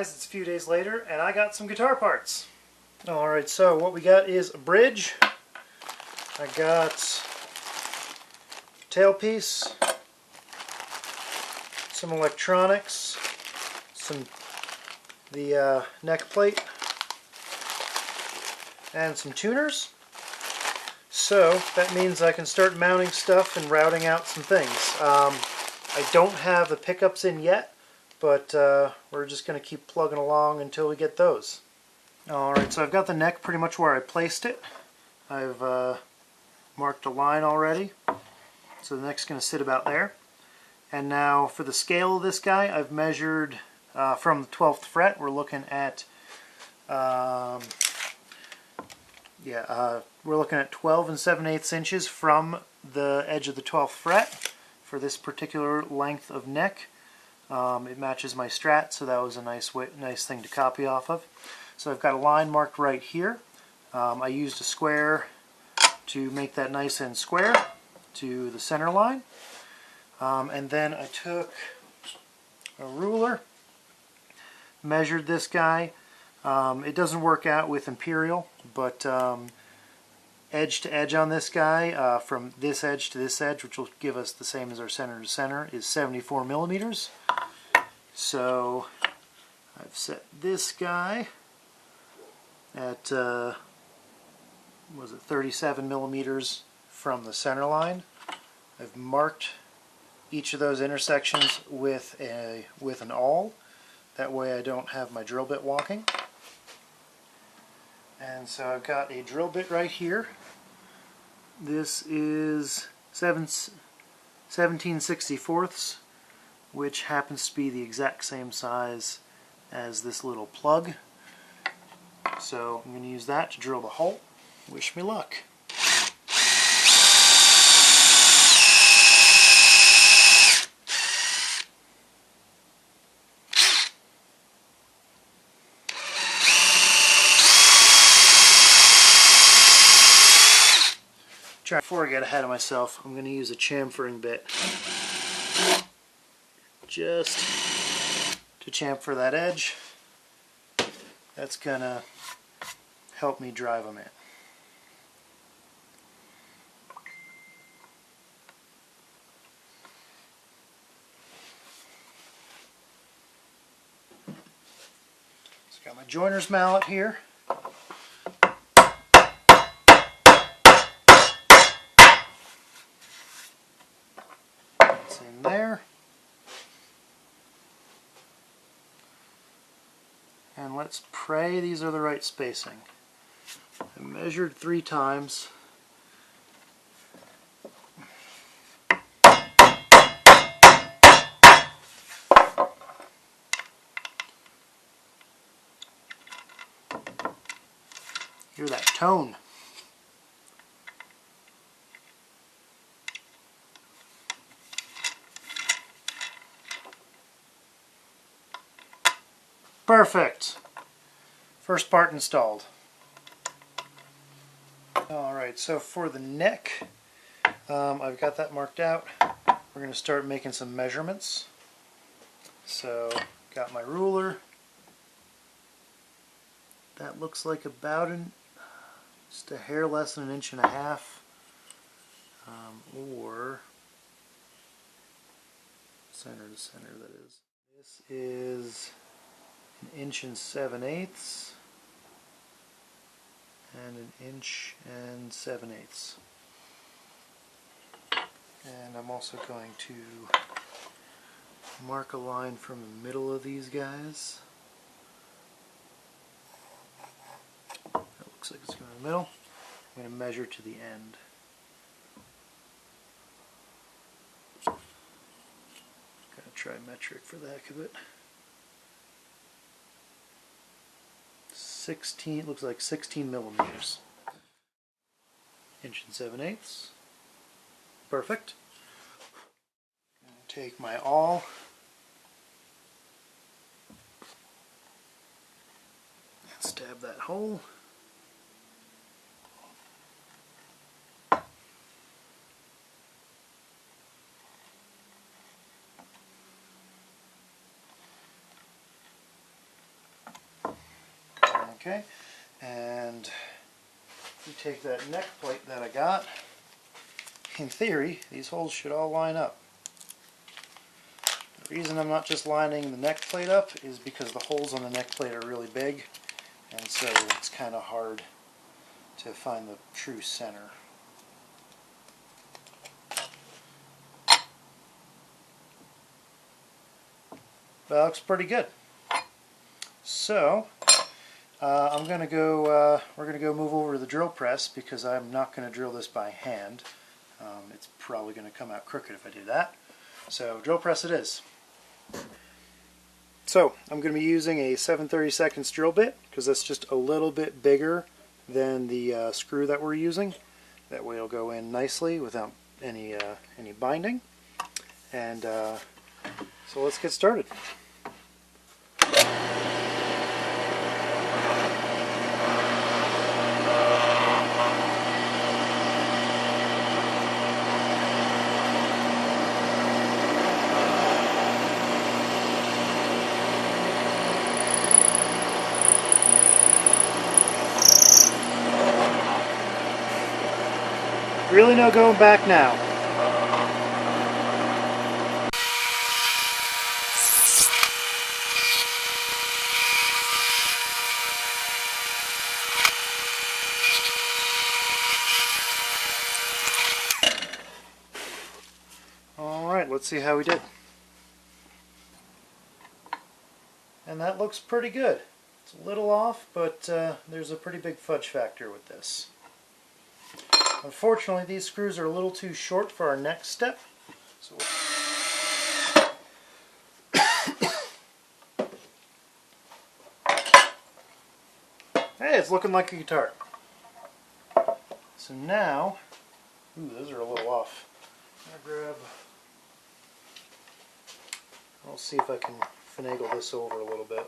guys, it's a few days later and I got some guitar parts. Alright, so what we got is a bridge. I got tailpiece, some electronics, the neck plate, and some tuners. So that means I can start mounting stuff and routing out some things. I don't have the pickups in yet, but we're just going to keep plugging along until we get those. Alright, so I've got the neck pretty much where I placed it. I've marked a line already, so the neck's going to sit about there. And now for the scale of this guy, I've measured from the 12th fret. We're looking at we're looking at 12 7/8 inches from the edge of the 12th fret for this particular length of neck. It matches my Strat, so that was a nice thing to copy off of. So I've got a line marked right here. I used a square to make that nice and square to the center line. And then I took a ruler, measured this guy. It doesn't work out with imperial, but edge to edge on this guy, from this edge to this edge, which will give us the same as our center to center, is 74 millimeters. So I've set this guy at was it 37 millimeters from the center line. I've marked each of those intersections with an awl. That way I don't have my drill bit walking. And so I've got a drill bit right here. This is 17/64, which happens to be the exact same size as this little plug. So I'm going to use that to drill the hole. Wish me luck. Before I get ahead of myself, I'm going to use a chamfering bit just to chamfer that edge. That's going to help me drive them in. So got my joiner's mallet here. In there, and let's pray these are the right spacing. I measured 3 times. Hear that tone. Perfect. First part installed. Alright, so for the neck, I've got that marked out. We're going to start making some measurements. So, got my ruler. That looks like about just a hair less than 1.5 inches. Or center to center, that is. This is 1 7/8 inches and 1 7/8 inches. And I'm also going to mark a line from the middle of these guys. That looks like it's going in the middle. I'm going to measure to the end. Got to try metric for the heck of it. 16, looks like 16 millimeters. 1 7/8 inches. Perfect. I'm going to take my awl and stab that hole. Okay, and you take that neck plate that I got. In theory, these holes should all line up. The reason I'm not just lining the neck plate up is because the holes on the neck plate are really big, and so it's kind of hard to find the true center. That looks pretty good. So I'm going to go. We're going to go move over to the drill press because I'm not going to drill this by hand. It's probably going to come out crooked if I do that. So drill press it is. So I'm going to be using a 7/32 drill bit because that's just a little bit bigger than the screw that we're using. That way it'll go in nicely without any binding. And so let's get started. Really no going back now. Alright, let's see how we did. And that looks pretty good. It's a little off, but there's a pretty big fudge factor with this. Unfortunately, these screws are a little too short for our next step. So hey, it's looking like a guitar. So now, ooh, those are a little off. I'll see if I can finagle this over a little bit.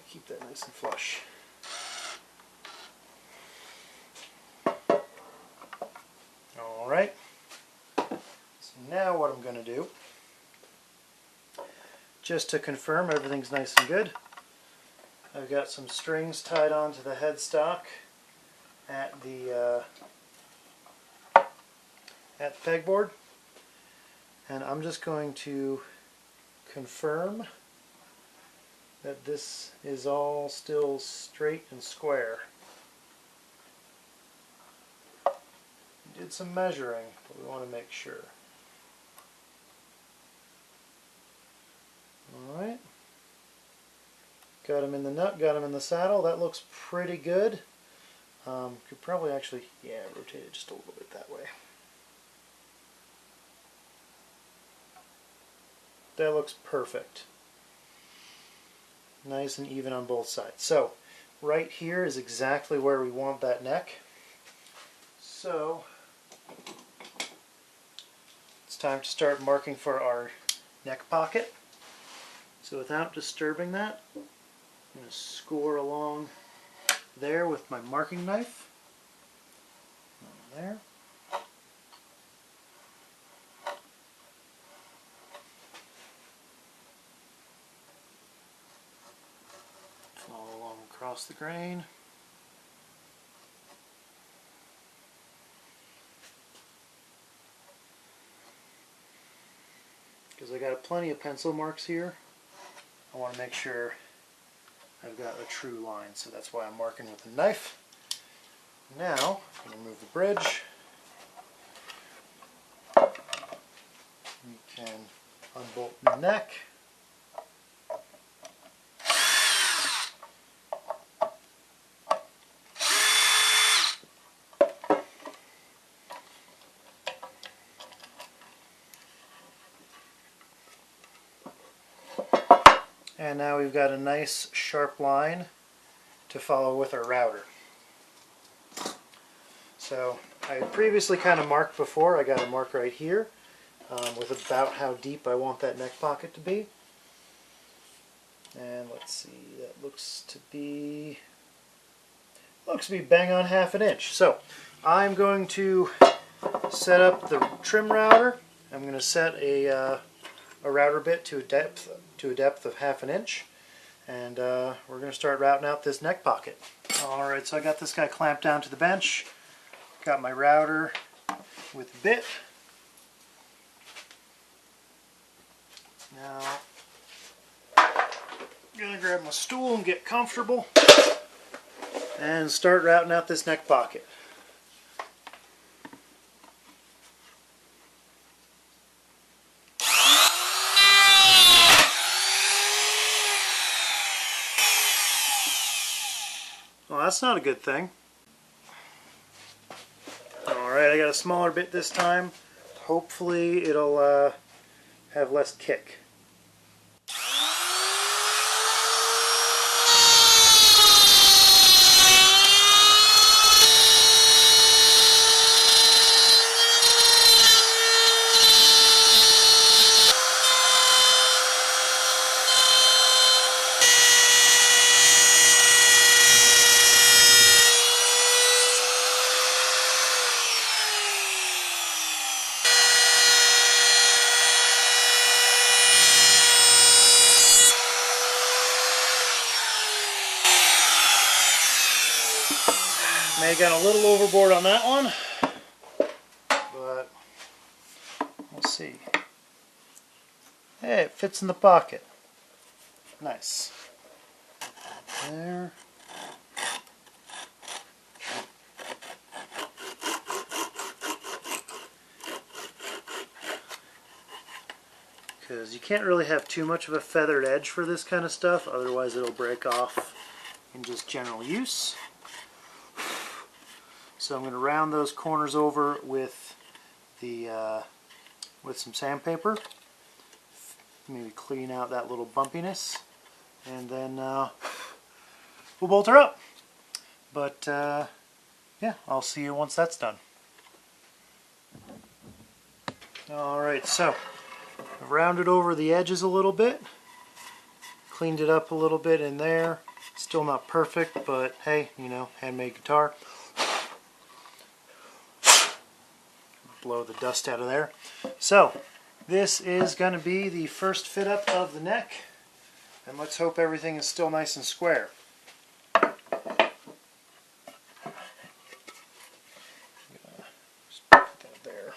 Keep that nice and flush. Alright, so now what I'm going to do, just to confirm everything's nice and good, I've got some strings tied onto the headstock at the pegboard, and I'm just going to confirm that this is all still straight and square. We did some measuring, but we want to make sure. Alright. Got him in the nut, got him in the saddle. That looks pretty good. Could probably actually, yeah, rotate it just a little bit that way. That looks perfect. Nice and even on both sides. So right here is exactly where we want that neck. So it's time to start marking for our neck pocket. So without disturbing that, I'm going to score along there with my marking knife. There. Follow along across the grain. Because I got plenty of pencil marks here, I want to make sure I've got a true line, so that's why I'm marking with a knife. Now, I'm going to remove the bridge. We can unbolt the neck. And now we've got a nice sharp line to follow with our router. So I had previously kind of marked before. I got a mark right here with about how deep I want that neck pocket to be. And let's see, that looks to be bang on ½ inch. So I'm going to set up the trim router, I'm going to set a router bit to a depth of 1/2 inch, and we're going to start routing out this neck pocket. Alright, so I got this guy clamped down to the bench, got my router with the bit. Now I'm going to grab my stool and get comfortable and start routing out this neck pocket. Well, that's not a good thing. Alright, I got a smaller bit this time. Hopefully it'll have less kick. May have gone a little overboard on that one, but we'll see. Hey, it fits in the pocket. Nice. There. Because you can't really have too much of a feathered edge for this kind of stuff, otherwise it'll break off in just general use. So I'm going to round those corners over with the with some sandpaper, maybe clean out that little bumpiness, and then we'll bolt her up. But yeah, I'll see you once that's done. Alright, so I've rounded over the edges a little bit, cleaned it up a little bit in there. Still not perfect, but hey, you know, handmade guitar. Blow the dust out of there. So this is going to be the first fit up of the neck, and let's hope everything is still nice and square. Just put that there.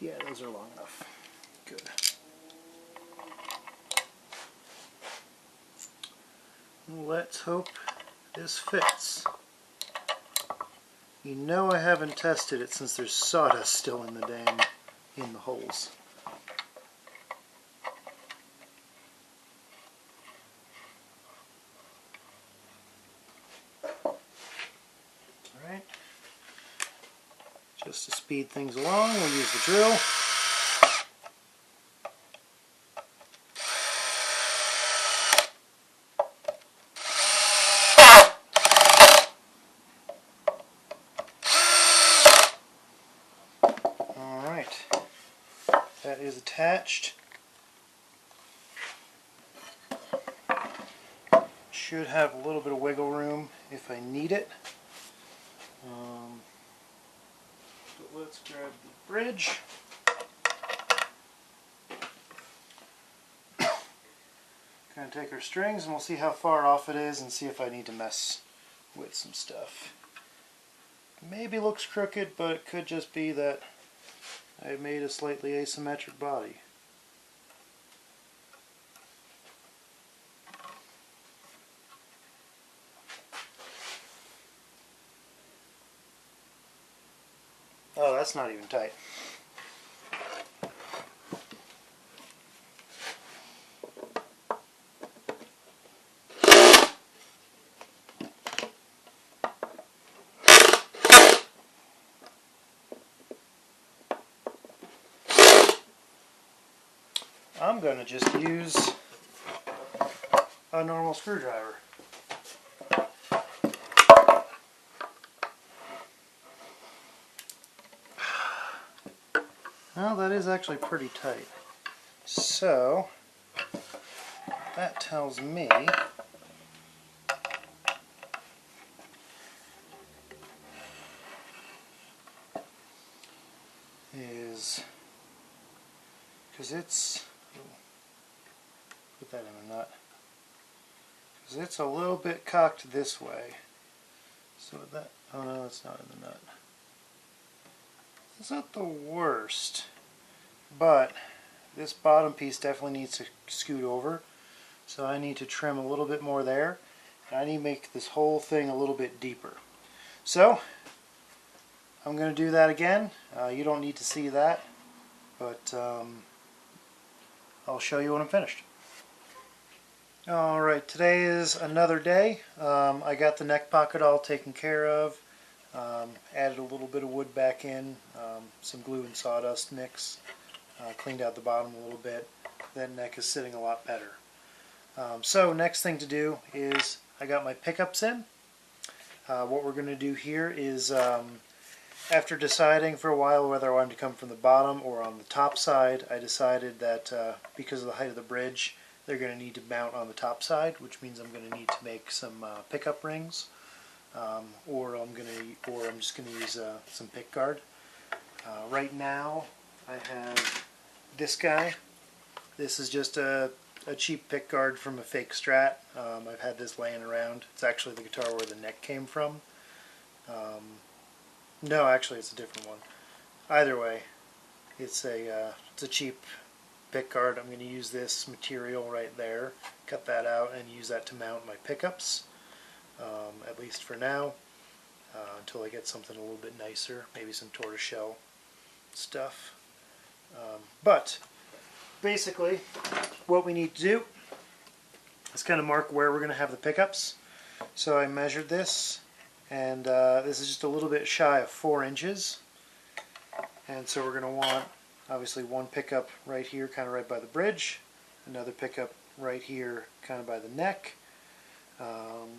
Yeah, those are long enough. Good. Let's hope this fits. You know I haven't tested it since there's sawdust still in the holes. Alright. Just to speed things along, we'll use the drill. Alright, that is attached. Should have a little bit of wiggle room if I need it. But let's grab the bridge. Gonna take our strings and we'll see how far off it is and see if I need to mess with some stuff. Maybe looks crooked, but it could just be that I made a slightly asymmetric body. Oh, that's not even tight. I'm going to just use a normal screwdriver. Well, that is actually pretty tight. So, that tells me is, because it's, put that in a nut, because it's a little bit cocked this way. So that, oh no, it's not in the nut. It's not the worst, but this bottom piece definitely needs to scoot over. So I need to trim a little bit more there. And I need to make this whole thing a little bit deeper. So I'm going to do that again. You don't need to see that, but I'll show you when I'm finished. Alright, today is another day. I got the neck pocket all taken care of. Added a little bit of wood back in, some glue and sawdust mix. Cleaned out the bottom a little bit. That neck is sitting a lot better. So next thing to do is I got my pickups in. What we're going to do here is after deciding for a while whether I wanted to come from the bottom or on the top side, I decided that because of the height of the bridge, they're going to need to mount on the top side, which means I'm going to need to make some pickup rings, or I'm just going to use some pick guard. Right now, I have this guy. This is just a cheap pick guard from a fake Strat. I've had this laying around. It's actually the guitar where the neck came from. No, actually, it's a different one. Either way, it's a cheap pick guard. I'm going to use this material right there, cut that out, and use that to mount my pickups, at least for now, until I get something a little bit nicer, maybe some tortoiseshell stuff. But basically, what we need to do is kind of mark where we're going to have the pickups. So I measured this, and this is just a little bit shy of 4 inches. And so we're going to want, obviously, one pickup right here, kind of right by the bridge, another pickup right here, kind of by the neck. Kind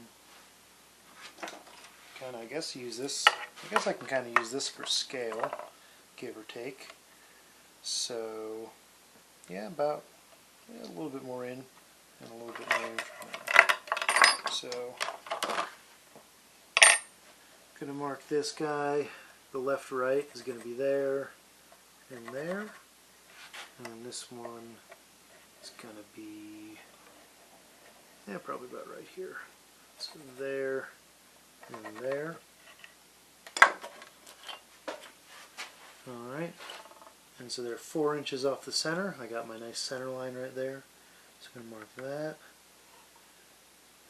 of, I guess, use this. I guess I can kind of use this for scale, give or take. So, yeah, about a little bit more in and a little bit more in from there. So, going to mark this guy. The left-right is going to be there and there. And then this one is going to be, yeah, probably about right here. So there and there. Alright. And so they're 4 inches off the center. I got my nice center line right there. So I'm going to mark that.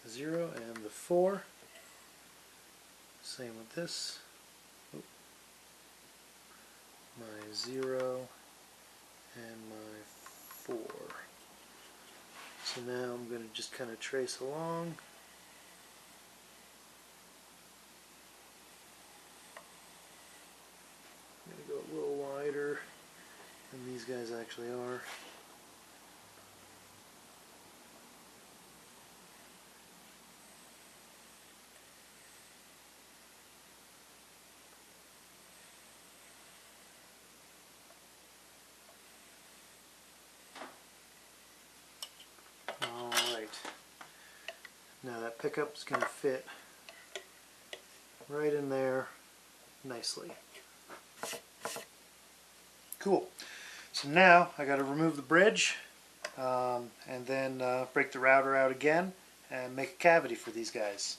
0 and the 4. Same with this. Oop. My 0 and my 4. So now I'm going to just kind of trace along. I'm going to go a little wider than these guys actually are. Now that pickup is going to fit right in there nicely. Cool. So now I got to remove the bridge and then break the router out again and make a cavity for these guys.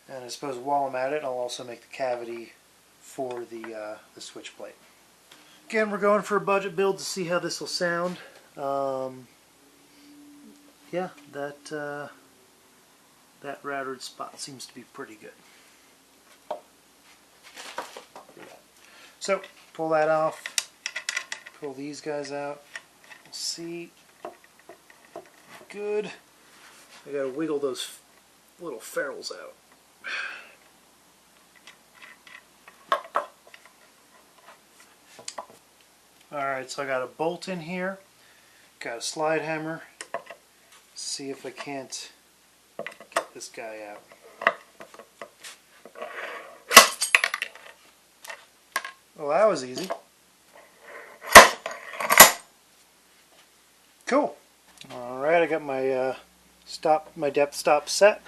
And I suppose while I'm at it, I'll also make the cavity for the switch plate. Again, we're going for a budget build to see how this will sound. Yeah, that routered spot seems to be pretty good. So, pull that off, pull these guys out, we'll see, good. I gotta wiggle those little ferrules out. Alright, so I got a bolt in here, got a slide hammer, see if I can't get this guy out. Well, that was easy. Cool. All right, I got my depth stop set.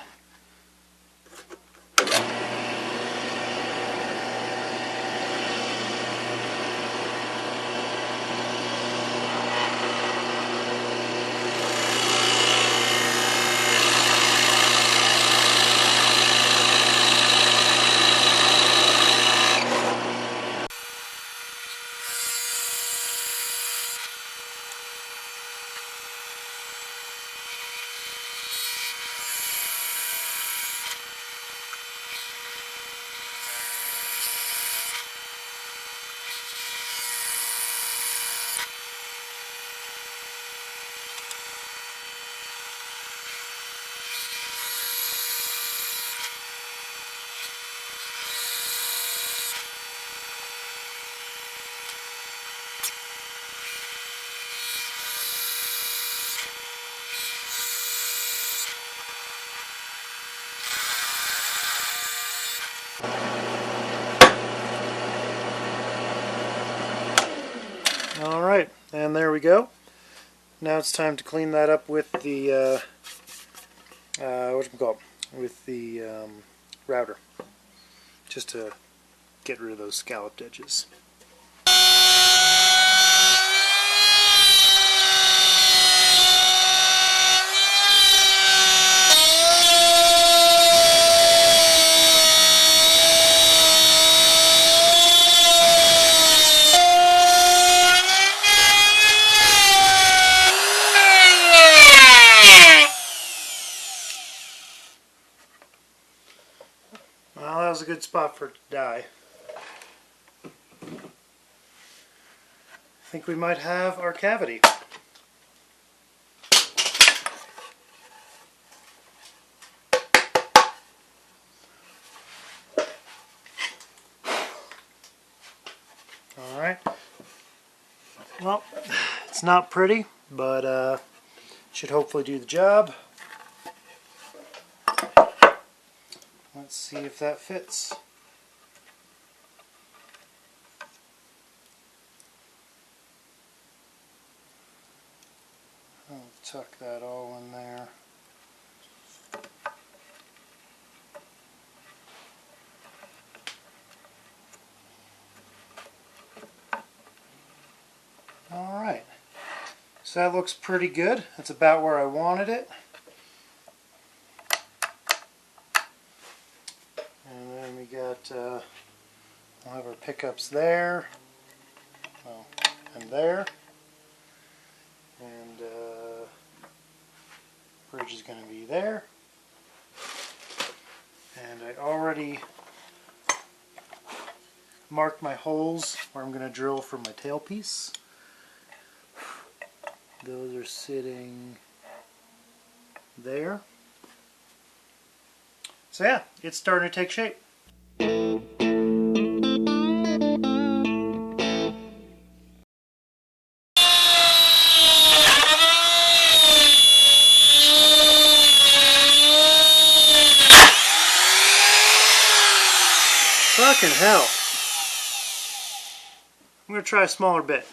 Alright, and there we go. Now it's time to clean that up with the with the router, just to get rid of those scalloped edges. Well, that was a good spot for it to die. I think we might have our cavity. Alright. Well, it's not pretty, but should hopefully do the job. Let's see if that fits. I'll tuck that all in there. Alright, so that looks pretty good. That's about where I wanted it. And then we got, we'll have our pickups there, well, and there. And bridge is going to be there. And I already marked my holes where I'm going to drill for my tailpiece. Those are sitting there. So yeah, it's starting to take shape. Fucking hell. I'm going to try a smaller bit.